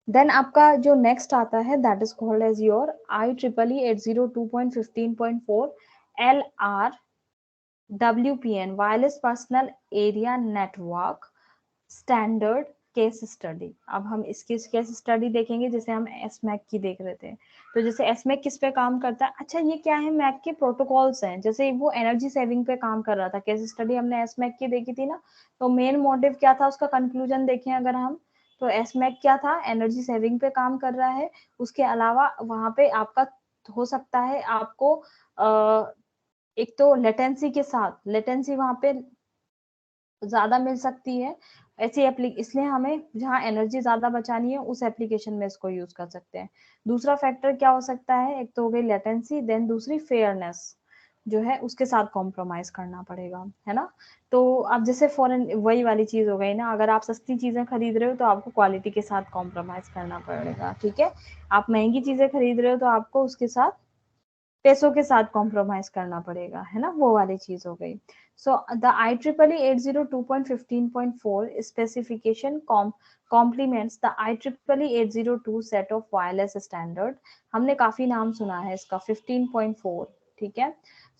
Then आपका जो next आता है that is called as your IEEE 802.15.4 LR WPN wireless personal area network standard case study. अब हम इसकी केस स्टडी देखेंगे जैसे हम एसमैक की देख रहे थे। तो जैसे एसमैक किस पे काम करता है, अच्छा ये क्या है, मैक के प्रोटोकॉल्स हैं। जैसे वो एनर्जी सेविंग पे काम कर रहा था, केस स्टडी हमने एसमैक की देखी थी ना। तो मेन मोटिव क्या था उसका, कंक्लूजन देखें अगर हम, तो एसमैक क्या था, एनर्जी सेविंग पे काम कर रहा है। उसके अलावा वहां पे आपका हो सकता है आपको एक तो लेटेंसी के साथ, लेटेंसी वहां पे ज्यादा मिल सकती है। ऐसी इसलिए हमें जहाँ एनर्जी ज्यादा बचानी है उस एप्लीकेशन में इसको यूज कर सकते हैं। दूसरा फैक्टर क्या हो सकता है, एक तो हो गई लेटेंसी, देन दूसरी फेयरनेस जो है उसके साथ कॉम्प्रोमाइज करना पड़ेगा, है ना। तो अब जैसे फॉरेन वही वाली चीज हो गई ना, अगर आप सस्ती चीजें खरीद रहे हो तो आपको क्वालिटी के साथ कॉम्प्रोमाइज करना पड़ेगा, ठीक है। आप महंगी चीजें खरीद रहे हो तो आपको उसके साथ पैसों के साथ कॉम्प्रोमाइज करना पड़ेगा, है ना, वो वाली चीज हो गई। सो the IEEE 802.15.4 specification complements the IEEE 802 set of wireless standard। हमने काफी नाम सुना है इसका 15.4, ठीक है।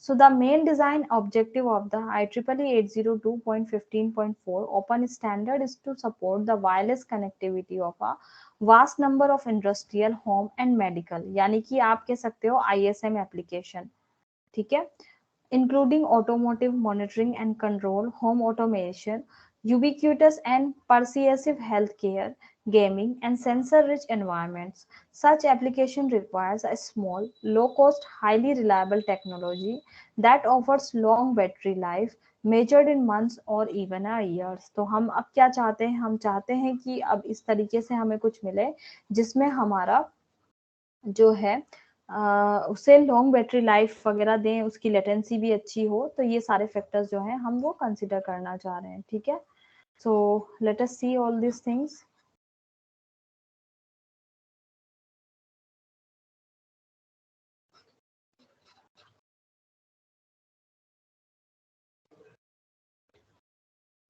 So the main design objective of the IEEE 802.15.4 open standard is to support the wireless connectivity of a vast number of industrial, home and medical, यानी कि आप कह सकते हो ISM एप्लीकेशन, ठीक है, including automotive monitoring and control, home automation, ubiquitous and pervasive healthcare, gaming, and sensor-rich environments. Such application requires a small, low-cost, highly reliable technology that offers long battery life, measured in months or even a years। तो हम अब क्या चाहते हैं, हम चाहते हैं कि अब इस तरीके से हमें कुछ मिले जिसमें हमारा जो है उसे लॉन्ग बैटरी लाइफ वगैरह दें, उसकी लेटेंसी भी अच्छी हो। तो ये सारे फैक्टर्स जो हैं हम वो कंसिडर करना चाह रहे हैं, ठीक है। So let us see all this things.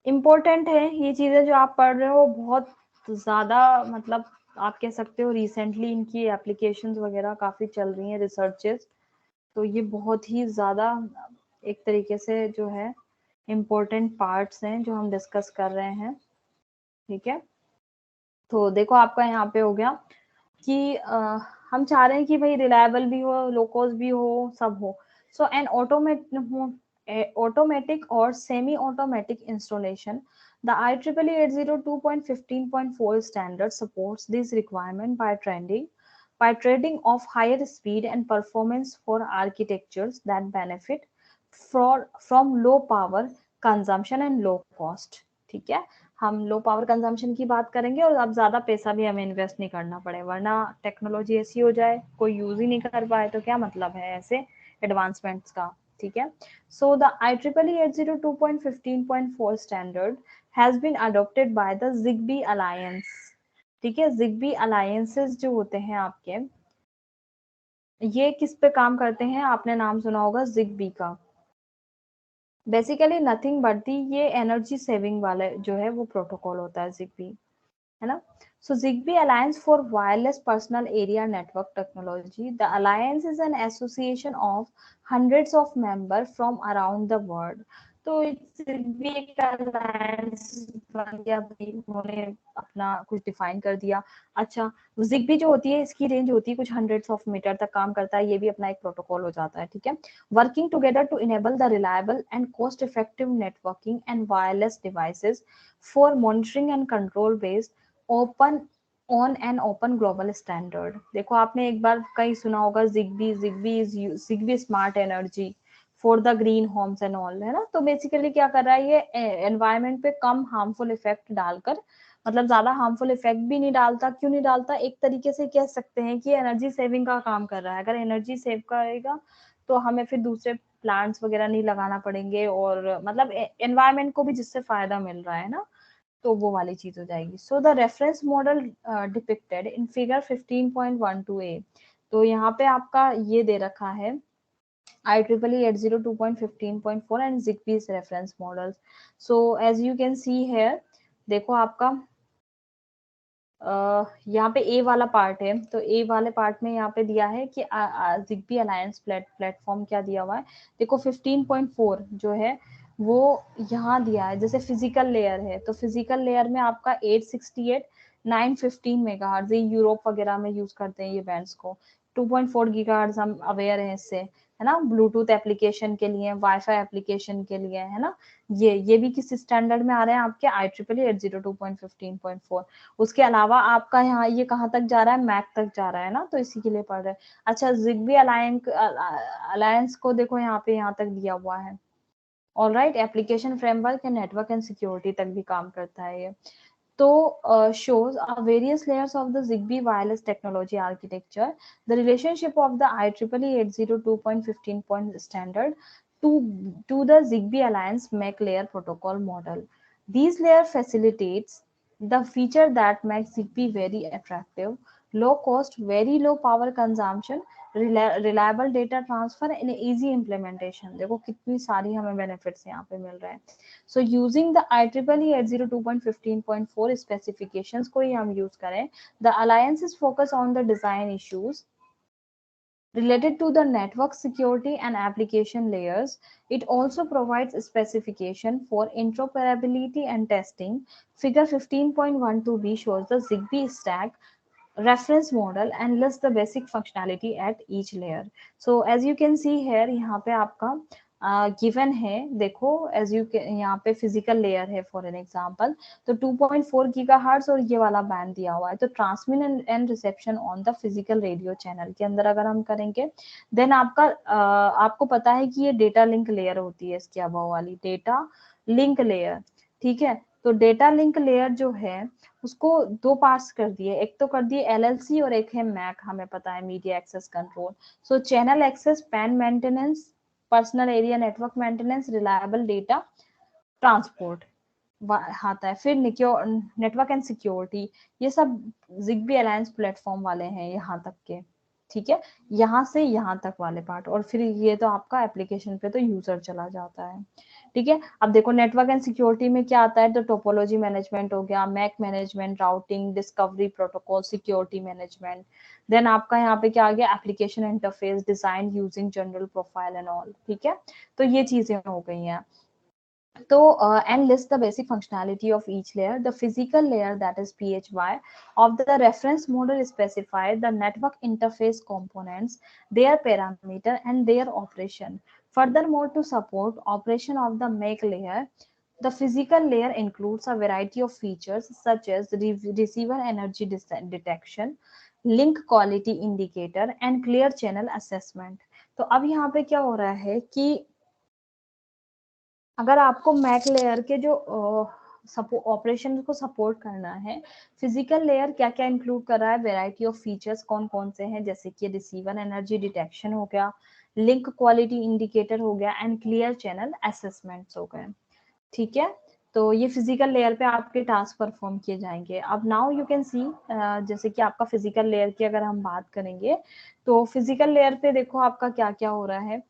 Important है ये चीजें जो आप पढ़ रहे हो, बहुत ज्यादा, मतलब आप कह सकते हो रिसेंटली इनकी एप्लीकेशंस वगैरह काफी चल रही हैं, रिसर्चेस। तो ये बहुत ही ज्यादा एक तरीके से जो है इम्पोर्टेंट पार्ट्स हैं जो हम डिस्कस कर रहे हैं, ठीक है। तो देखो आपका यहाँ पे हो गया कि हम चाह रहे हैं कि भाई रिलायबल भी हो, लो कॉस्ट भी हो, सब हो। सो एन ऑटोमेटिक और semi automatic installation, the IEEE 802.15.4 standard supports this requirement by trading off higher speed and performance for architectures that benefit from low power consumption and low cost, ठीक है। हम low power consumption की बात करेंगे और अब ज्यादा पैसा भी हमें इन्वेस्ट नहीं करना पड़े, वरना टेक्नोलॉजी ऐसी हो जाए कोई यूज ही नहीं कर पाए तो क्या मतलब है ऐसे एडवांसमेंट्स का, ठीक है। So the IEEE 802.15.4 standard has been adopted by the Zigbee alliance, ठीक है। जिग्बी अलायंसेस जो होते हैं आपके, ये किस पे काम करते हैं, आपने नाम सुना होगा जिग्बी का। बेसिकली नथिंग बट दी ये एनर्जी सेविंग वाला जो है वो प्रोटोकॉल होता है जिग्बी, है ना। So Zigbee Alliance for Wireless Personal Area Network Technology. The alliance is an association of hundreds of members from around the world. तो Zigbee एक alliance बन गया भाई, उन्होंने अपना कुछ डिफाइन कर दिया। अच्छा, Zigbee जो होती है इसकी रेंज होती है कुछ हंड्रेड्स ऑफ मीटर तक काम करता है, ये भी अपना एक प्रोटोकॉल हो जाता है, ठीक है। Working together to enable the reliable and cost-effective networking and wireless devices for monitoring and control based open on an open global standard. देखो आपने एक बार कहीं सुना होगा Zigbee smart energy for the green homes and all, है ना। तो basically क्या कर रहा है ये, एनवायरमेंट पे कम हार्मफुल इफेक्ट डालकर, मतलब ज्यादा हार्मफुल इफेक्ट भी नहीं डालता, क्यों नहीं डालता, एक तरीके से कह सकते हैं कि एनर्जी सेविंग का काम कर रहा है। अगर एनर्जी सेव करेगा तो हमें फिर दूसरे प्लांट्स वगैरह नहीं लगाना पड़ेंगे, और मतलब एनवायरमेंट को भी जिससे फायदा मिल रहा है ना, तो वो वाली चीज हो जाएगी। So the reference model depicted in figure 15.12a। तो यहाँ पे आपका ये दे रखा है IEEE 802.15.4 and Zigbee reference models. So as you can see here, देखो आपका यहाँ पे ए वाला पार्ट है, तो ए वाले पार्ट में यहाँ पे दिया है कि जिग्बी अलायंस प्लेटफॉर्म क्या दिया हुआ है, देखो 15.4 जो है वो यहाँ दिया है। जैसे फिजिकल लेयर है, तो फिजिकल लेयर में आपका 868 915 मेगाहर्ट्ज, ये यूरोप वगैरह में यूज करते हैं ये बैंड्स को। 2.4 गीगाहर्ट्ज हम अवेयर हैं इससे, है ना, ब्लूटूथ एप्लीकेशन के लिए, वाईफाई एप्लीकेशन के लिए, है ना। ये भी किस स्टैंडर्ड में आ रहे हैं आपके, IEEE 802.15.4। उसके अलावा आपका यहाँ ये कहाँ तक जा रहा है, मैक तक जा रहा है ना, तो इसी के लिए पढ़ रहे हैं। अच्छा, जिग्बी अलायंस को देखो यहाँ पे यहाँ तक दिया हुआ है। ऑलराइट, एप्लीकेशन फ्रेमवर्क या नेटवर्क एंड सिक्योरिटी तक भी काम करता है ये। तो shows various layers of the Zigbee wireless technology architecture, the relationship of the IEEE 802.15 standard to the Zigbee Alliance MAC layer protocol model. These layer facilitates the feature that makes Zigbee very attractive, low cost, very low power consumption, reliable data transfer and easy implementation. देखो कितनी सारी हमें benefits यहाँ पे मिल रहे हैं। So using the IEEE 802.15.4 specifications को ही हम use करें, the alliance is focused on the design issues related to the network security and application layers. It also provides specification for interoperability and testing. Figure 15.12b shows the Zigbee stack reference model and lists the basic functionality at each layer. So as you can see here, यहाँ पे आपका given है, देखो as you यहाँ पे physical layer है for an example, तो 2.4 gigahertz और ये वाला बैंड दिया हुआ है। तो transmit and reception on the physical radio channel के अंदर अगर हम करेंगे, देन आपका आपको पता है कि ये डेटा लिंक लेयर होती है, इसके अबव वाली डेटा लिंक लेयर, ठीक है। तो डेटा लिंक लेयर जो है उसको दो पार्ट्स कर दिए, एक तो कर दिए LLC और एक है मैक, हमें पता है media access control. So channel access, PAN maintenance, personal area network maintenance, reliable data transport आता है। फिर नेटवर्क एंड सिक्योरिटी, ये सब जिग्बी अलायंस प्लेटफॉर्म वाले हैं यहाँ तक के, ठीक है, यहाँ से यहाँ तक वाले पार्ट। और फिर ये तो आपका एप्लीकेशन पे तो यूजर चला जाता है, ठीक है। अब देखो नेटवर्क एंड सिक्योरिटी में क्या आता है, तो टोपोलॉजी मैनेजमेंट हो गया, MAC management, routing, discovery protocol, security management. Then आपका यहाँ पे क्या आ गया, application interface design using general profile and all, ठीक है। तो ये चीजें हो गई हैं। So and list the basic functionality of each layer. The physical layer, that is PHY, of the reference model specifies the network interface components, their parameter and their operation. Furthermore, to support operation of the make layer, the physical layer includes a variety of features such as receiver energy detection, link quality indicator and clear channel assessment. तो अब यहाँ पे क्या हो रहा है कि अगर आपको मैक लेयर के जो ऑपरेशन को सपोर्ट करना है, फिजिकल लेयर क्या क्या इंक्लूड कर रहा है, वेराइटी ऑफ फीचर्स कौन कौन से हैं, जैसे कि रिसीवर एनर्जी डिटेक्शन हो गया, लिंक क्वालिटी इंडिकेटर हो गया एंड क्लियर चैनल असेसमेंट्स हो गए, ठीक है। तो ये फिजिकल लेयर पे आपके टास्क परफॉर्म किए जाएंगे। अब नाउ यू कैन सी, जैसे कि आपका फिजिकल लेयर की अगर हम बात करेंगे, तो फिजिकल लेयर पे देखो आपका क्या क्या हो रहा है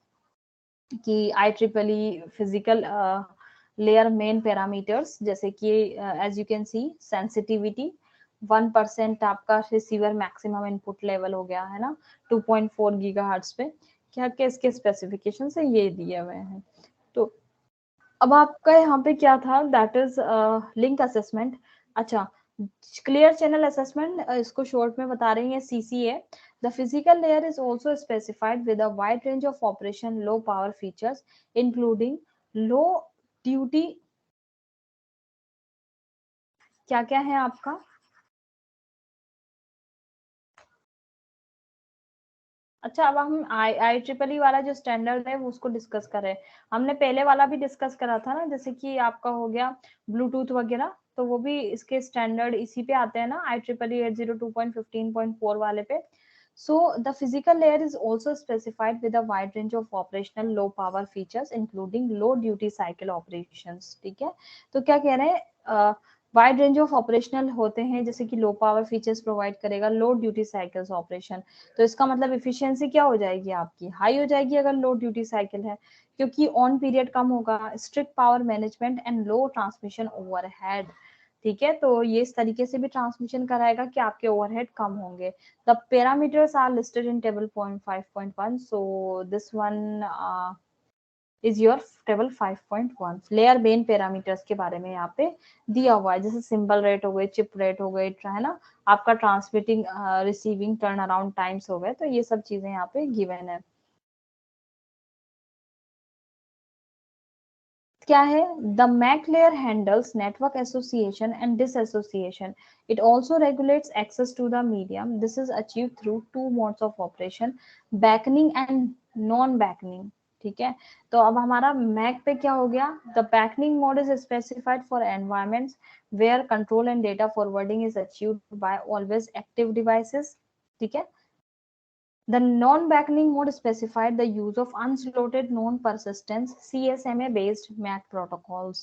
कि IEEE physical layer main parameters, जैसे कि as you can see sensitivity 1% आपका रिसीवर मैक्सिमम इनपुट लेवल हो गया है ना 2.4 गीगाहर्ट्ज पे, क्या क्या इसके स्पेसिफिकेशन है ये दिए हुए हैं। तो अब आपका यहाँ पे क्या था, दैट इज लिंक असेसमेंट। अच्छा, क्लियर चैनल असेसमेंट, इसको शॉर्ट में बता रही है CCA। The physical layer is also specified with a wide range of operation low power features, including low duty, क्या क्या है आपका, अच्छा अब हम IEEE वाला जो स्टैंडर्ड है वो उसको डिस्कस कर रहे हैं। हमने पहले वाला भी डिस्कस करा था ना, जैसे कि आपका हो गया ब्लूटूथ वगैरह, तो वो भी इसके स्टैंडर्ड इसी पे आते हैं ना, IEEE 802.15.4 वाले पे। So the physical layer is also specified with a wide range of operational low power features, including low duty cycle operations, ठीक है। तो क्या कह रहे हैं, वाइड रेंज ऑफ ऑपरेशनल होते हैं, जैसे कि लो पावर फीचर्स प्रोवाइड करेगा, लो ड्यूटी साइकिल्स ऑपरेशन। तो इसका मतलब इफिशियंसी क्या हो जाएगी आपकी, हाई हो जाएगी अगर लो ड्यूटी साइकिल है, क्योंकि ऑन पीरियड कम होगा, strict power management and low transmission overhead, ठीक है, तो ये इस तरीके से भी ट्रांसमिशन कराएगा कि आपके ओवरहेड कम होंगे। The parameters are listed in table 5.1, so this one is your table 5.1। Layer बेन पैरामीटर्स के बारे में यहाँ पे दिया हुआ है, जैसे सिंबल रेट हो गए, चिप रेट हो गए, है ना, आपका transmitting receiving turn around times हो गए, तो ये सब चीजें यहाँ पे गिवन है। क्या है? The MAC layer handles network association and disassociation. It also regulates access to the medium. This is achieve through two modes of operation, beaconing and non beaconing. ठीक है, तो अब हमारा मैक पे क्या हो गया? The beaconing mode is specified for environments where control and data forwarding is achieved by always active devices. ठीक है, the non-beckoning mode specified the use of unslotted non-persistence CSMA-based MAC protocols.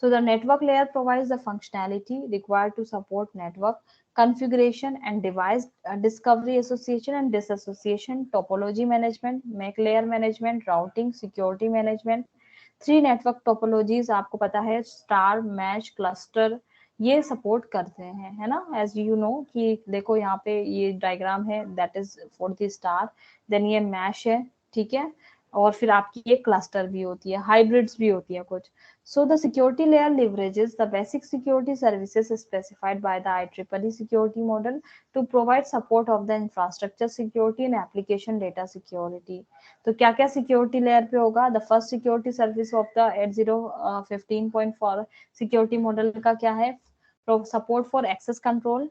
So the network layer provides the functionality required to support network configuration and device discovery, association and disassociation, topology management, MAC layer management, routing, security management. 3 network topologies आपको पता है, star, mash, cluster, ये support करते हैं, है ना, as you know कि देखो यहाँ पे ये डायग्राम है, that is for the star, then ये मैश है, ठीक है, और फिर आपकी ये क्लस्टर भी होती है, हाइब्रिड्स भी होती है कुछ। So the security layer leverages the basic security services specified by the IEEE security model to provide support of the infrastructure security and application data security. तो क्या क्या सिक्योरिटी लेयर पे होगा? The first security service of the 8015.4 security model का क्या है? support for access control.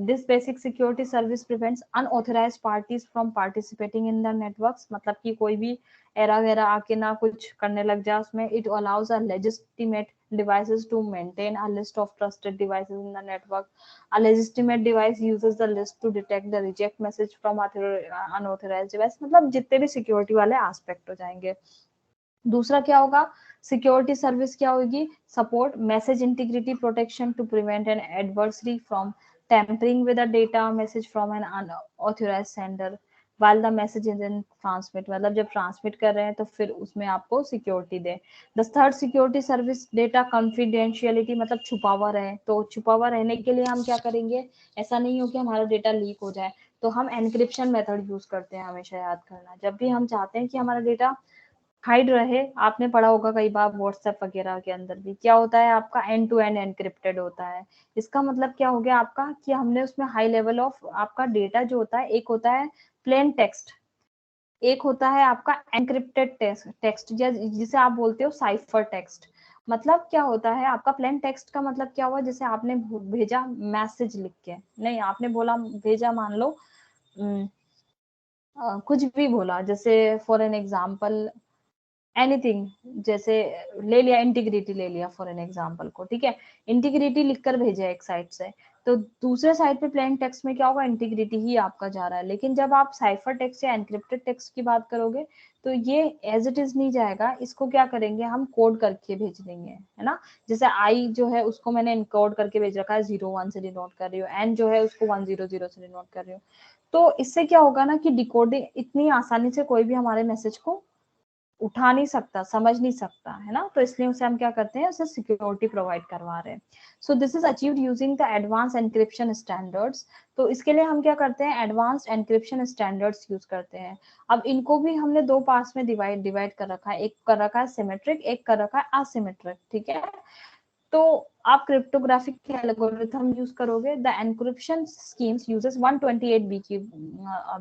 This basic security service prevents unauthorized parties from participating in the networks. मतलब कि कोई भी एरा वेरा आके ना कुछ करने लग जाए उसमें. It allows a legitimate devices to maintain a list of trusted devices in the network. A legitimate device uses the list to detect the reject message from unauthorized device. मतलब जितने भी सिक्योरिटी वाले एस्पेक्ट हो जाएंगे. दूसरा क्या होगा? Security service क्या होगी? Support message integrity protection to prevent an adversary from tampering with a data message from an unauthorized sender while the message is in transmit. मतलब जब ट्रांसमिट कर रहे हैं तो फिर उसमें आपको security they. The third security service data confidentiality, मतलब छुपा हुआ रहे. तो छुपा हुआ रहने के लिए हम क्या करेंगे? ऐसा नहीं हो कि हमारा डेटा लीक हो जाए, तो हम एनक्रिप्शन मेथड यूज करते हैं. हमेशा याद करना, जब भी हम चाहते हैं कि हमारा डेटा हाइड रहे, आपने पढ़ा होगा कई बार व्हाट्सएप वगैरह के अंदर भी क्या होता है, आपका एंड टू एंड एनक्रिप्टेड होता है. इसका मतलब क्या हो गया आपका, कि हमने उसमें हाई लेवल ऑफ आपका डेटा जो होता है, एक होता है प्लेन टेक्स्ट, एक होता है आपका एनक्रिप्टेड टेक्स्ट, जिसे आप बोलते हो साइफर टेक्स्ट. मतलब क्या होता है आपका प्लेन टेक्स्ट का मतलब क्या हुआ, जैसे आपने भेजा मैसेज लिख के, नहीं आपने बोला भेजा, मान लो कुछ भी बोला, जैसे फॉर एन एग्जाम्पल एनीथिंग, जैसे ले लिया इंटीग्रिटी, ले लिया फॉर एन एग्जांपल को, ठीक है, इंटीग्रिटी लिखकर भेजा एक साइड से, तो दूसरे साइड पे प्लेन टेक्स्ट में क्या होगा, इंटीग्रिटी ही आपका जा रहा है. लेकिन जब आप साइफर टेक्स्ट या एनक्रिप्टेड टेक्स्ट की बात करोगे तो ये एज इट इज नहीं जाएगा, इसको क्या करेंगे हम, कोड करके भेज देंगे, है ना. जैसे आई जो है उसको मैंने इनकोड करके भेज रखा है, 01 से डिनोट कर रही हूँ, एन जो है उसको 100 से डिनोट कर रही हूँ. तो इससे क्या होगा ना कि डिकोडिंग इतनी आसानी से कोई भी हमारे मैसेज को उठा नहीं सकता, समझ नहीं सकता, है ना. तो इसलिए उसे हम क्या करते हैं, उसे सिक्योरिटी प्रोवाइड करवा रहे हैं. So this is achieved using the advance encryption standards. तो इसके लिए हम क्या करते हैं, एडवांस एनक्रिप्शन स्टैंडर्ड्स यूज करते हैं. अब इनको भी हमने दो पार्ट्स में डिवाइड कर रखा है, एक कर रखा है सिमेट्रिक, एक कर रखा है असिमेट्रिक, ठीक है. तो आप क्रिप्टोग्राफिक के एल्गोरिथम यूज करोगे. The encryption schemes uses 128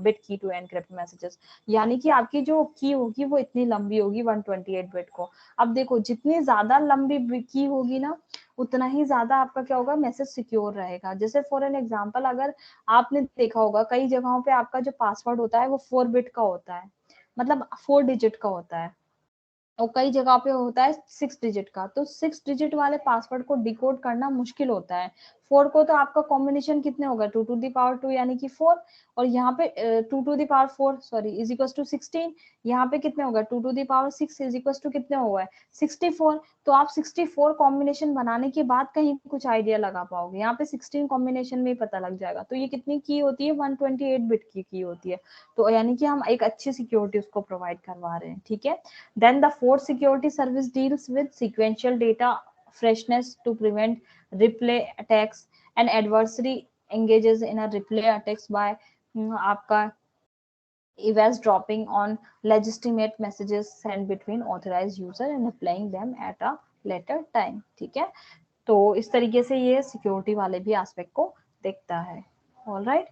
bit की टू एनक्रिप्ट मैसेजेस, यानी कि आपकी जो की होगी वो इतनी लंबी होगी 128 बिट को. अब देखो जितनी ज्यादा लंबी की होगी ना, उतना ही ज्यादा आपका क्या होगा, मैसेज सिक्योर रहेगा. जैसे फॉर एन एग्जांपल, अगर आपने देखा होगा कई जगहों पे आपका जो पासवर्ड होता है वो 4 बिट का होता है, मतलब 4 डिजिट का होता है, और कई जगह पे होता है 6 डिजिट का. तो 6 डिजिट वाले पासवर्ड को डिकोड करना मुश्किल होता है. 4 को तो आपका कॉम्बिनेशन कितने होगा, 2 टू द पावर 2 यानी कि 4, और यहाँ पे 2 to the power 4 sorry is equal to 16. यहाँ पे कितने होगा, 2 to the power 6 is equal to कितने हुआ है, 64. तो आप 64 कॉम्बिनेशन बनाने के बाद कहीं कुछ आइडिया लगा पाओगे, यहाँ पे 16 कॉम्बिनेशन में ही पता लग जाएगा. तो ये कितनी की होती है, 128 बिट की होती है. तो यानी कि हम एक अच्छी सिक्योरिटी उसको प्रोवाइड करवा रहे हैं, ठीक है. Then the fourth security service deals with sequential data freshness to prevent replay attacks. An adversary engages in a replay attacks by आपका eavesdropping on legitimate messages sent between authorized user and replying them at a later time. ठीक है, तो इस तरीके से ये security वाले भी एस्पेक्ट को देखता है. All right,